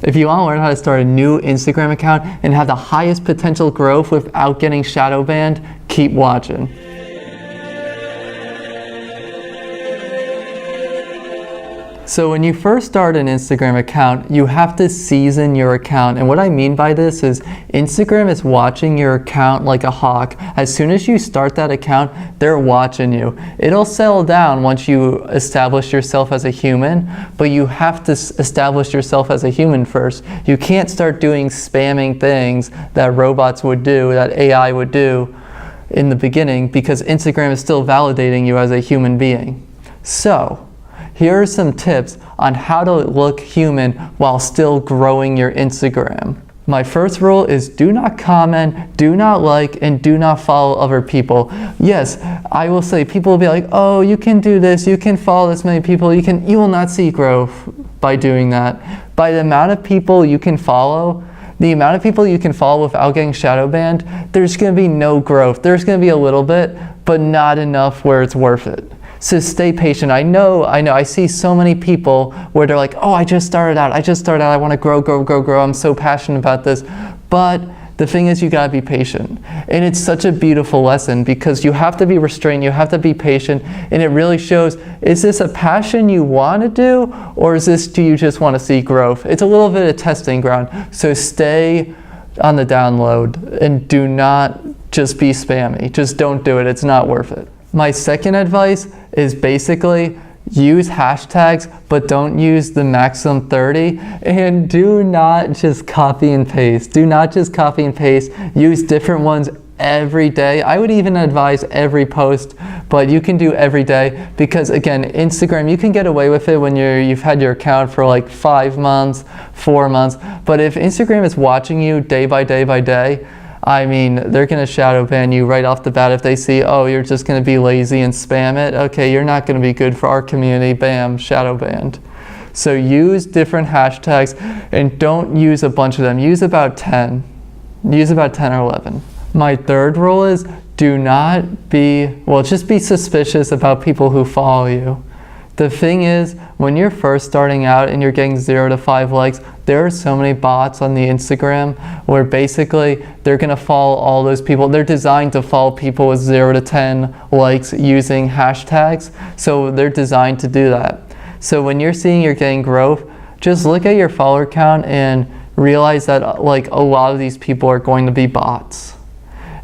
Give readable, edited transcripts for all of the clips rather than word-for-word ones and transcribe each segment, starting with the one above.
If you want to learn how to start a new Instagram account and have the highest potential growth without getting shadow banned, keep watching. So when you first start an Instagram account, you have to season your account. And what I mean by this is Instagram is watching your account like a hawk. As soon as you start that account, they're watching you. It'll settle down once you establish yourself as a human, but you have to establish yourself as a human first. You can't start doing spamming things that robots would do, that AI would do in the beginning, because Instagram is still validating you as a human being. So, here are some tips on how to look human while still growing your Instagram. My first rule is do not comment, do not like, and do not follow other people. Yes, I will say people will be like, oh, you can do this, you can follow this many people, you will not see growth by doing that. By the amount of people you can follow, the amount of people you can follow without getting shadow banned, there's going to be no growth. There's going to be a little bit, but not enough where it's worth it. So stay patient. I know, I see so many people where they're like, oh, I just started out, I want to grow, I'm so passionate about this. But the thing is, you gotta be patient. And it's such a beautiful lesson because you have to be restrained, you have to be patient, and it really shows, is this a passion you want to do, or do you just want to see growth? It's a little bit of testing ground. So stay on the download and do not just be spammy. Just don't do it, it's not worth it. My second advice is basically use hashtags, but don't use the maximum 30, and do not just copy and paste. Do not just copy and paste. Use different ones every day. I would even advise every post, but you can do every day because again, Instagram, you can get away with it when you've had your account for like 5 months, 4 months, but if Instagram is watching you day by day by day, I mean, they're going to shadow ban you right off the bat if they see, oh, you're just going to be lazy and spam it. Okay, you're not going to be good for our community. Bam, shadow banned. So use different hashtags and don't use a bunch of them. Use about 10. Use about 10 or 11. My third rule is just be suspicious about people who follow you. The thing is, when you're first starting out and you're getting 0 to 5 likes, there are so many bots on the Instagram where basically they're going to follow all those people. They're designed to follow people with 0 to 10 likes using hashtags. So they're designed to do that. So when you're seeing you're getting growth, just look at your follower count and realize that like a lot of these people are going to be bots.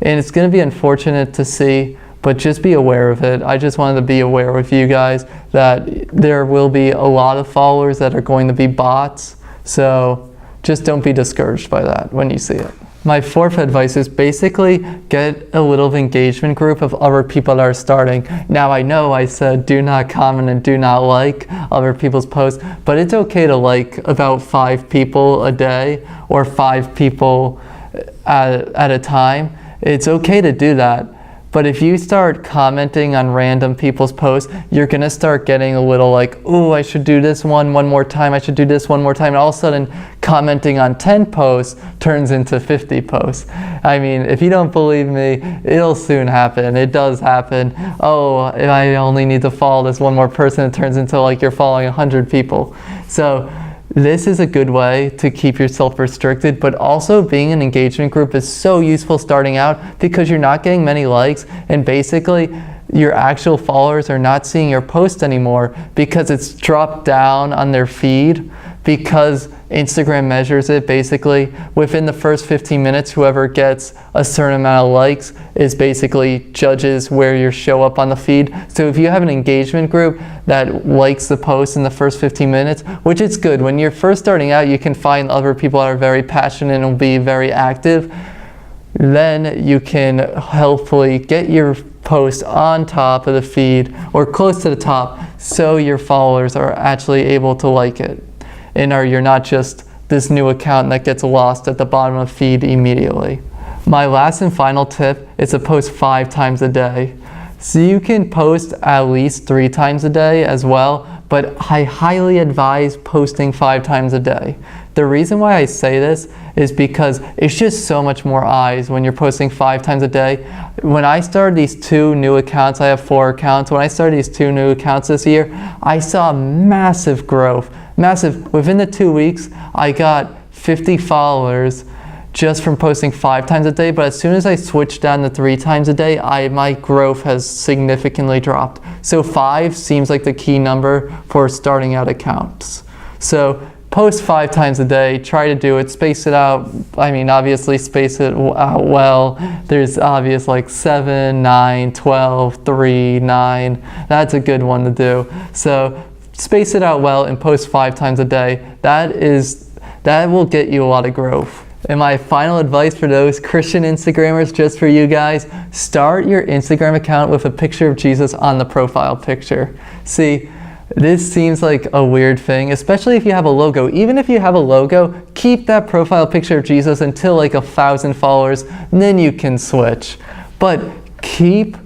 And it's going to be unfortunate to see, but just be aware of it. I just wanted to be aware with you guys that there will be a lot of followers that are going to be bots. So just don't be discouraged by that when you see it. My fourth advice is basically get a little engagement group of other people that are starting. Now I know I said do not comment and do not like other people's posts, but it's okay to like about 5 people a day or 5 people at a time. It's okay to do that. But if you start commenting on random people's posts, you're going to start getting a little like, oh, I should do this one more time, I should do this one more time. And all of a sudden, commenting on 10 posts turns into 50 posts. I mean, if you don't believe me, it'll soon happen. It does happen. Oh, I only need to follow this one more person. It turns into like you're following 100 people. So this is a good way to keep yourself restricted, but also being an engagement group is so useful starting out because you're not getting many likes and basically your actual followers are not seeing your post anymore because it's dropped down on their feed because Instagram measures it basically within the first 15 minutes. Whoever gets a certain amount of likes is basically judges where you show up on the feed. So if you have an engagement group that likes the post in the first 15 minutes, which is good. When you're first starting out, you can find other people that are very passionate and will be very active. Then you can hopefully get your post on top of the feed or close to the top so your followers are actually able to like it. And you're not just this new account that gets lost at the bottom of the feed immediately. My last and final tip is to post 5 times a day. So you can post at least 3 times a day as well, but I highly advise posting 5 times a day. The reason why I say this is because it's just so much more eyes when you're posting 5 times a day. When I started these 2 new accounts, I have 4 accounts. When I started these 2 new accounts this year, I saw massive growth. Massive. Within the 2 weeks, I got 50 followers just from posting 5 times a day, but as soon as I switched down to 3 times a day, my growth has significantly dropped. So 5 seems like the key number for starting out accounts. So post 5 times a day, try to do it, space it out. I mean, obviously space it out well. There's obvious like 7, 9, 12, 3, 9. That's a good one to do. So space it out well and post 5 times a day. That will get you a lot of growth. And my final advice for those Christian Instagrammers, just for you guys, start your Instagram account with a picture of Jesus on the profile picture. See, this seems like a weird thing, especially if you have a logo. Even if you have a logo, keep that profile picture of Jesus until like 1,000 followers, and then you can switch. But keep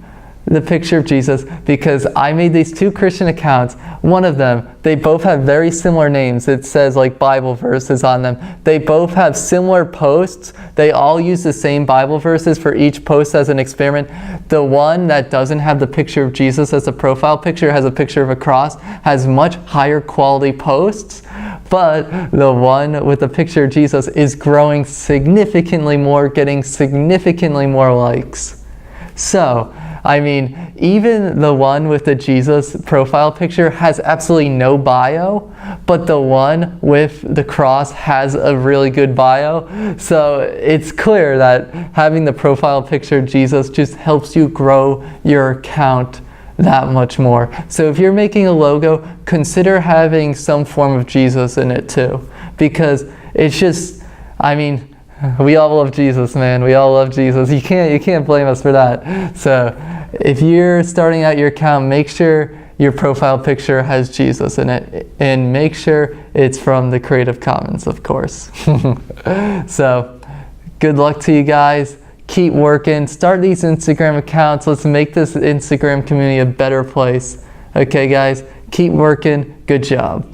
the picture of Jesus, because I made these 2 Christian accounts. One of them, they both have very similar names. It says like Bible verses on them. They both have similar posts. They all use the same Bible verses for each post as an experiment. The one that doesn't have the picture of Jesus as a profile picture, has a picture of a cross, has much higher quality posts. But the one with the picture of Jesus is growing significantly more, getting significantly more likes. So, I mean, even the one with the Jesus profile picture has absolutely no bio, but the one with the cross has a really good bio. So it's clear that having the profile picture of Jesus just helps you grow your account that much more. So if you're making a logo, consider having some form of Jesus in it too, because it's just, I mean, we all love Jesus, man. We all love Jesus. You can't blame us for that. So if you're starting out your account, make sure your profile picture has Jesus in it, and make sure it's from the Creative Commons, of course. So good luck to you guys. Keep working. Start these Instagram accounts. Let's make this Instagram community a better place. Okay, guys, keep working. Good job.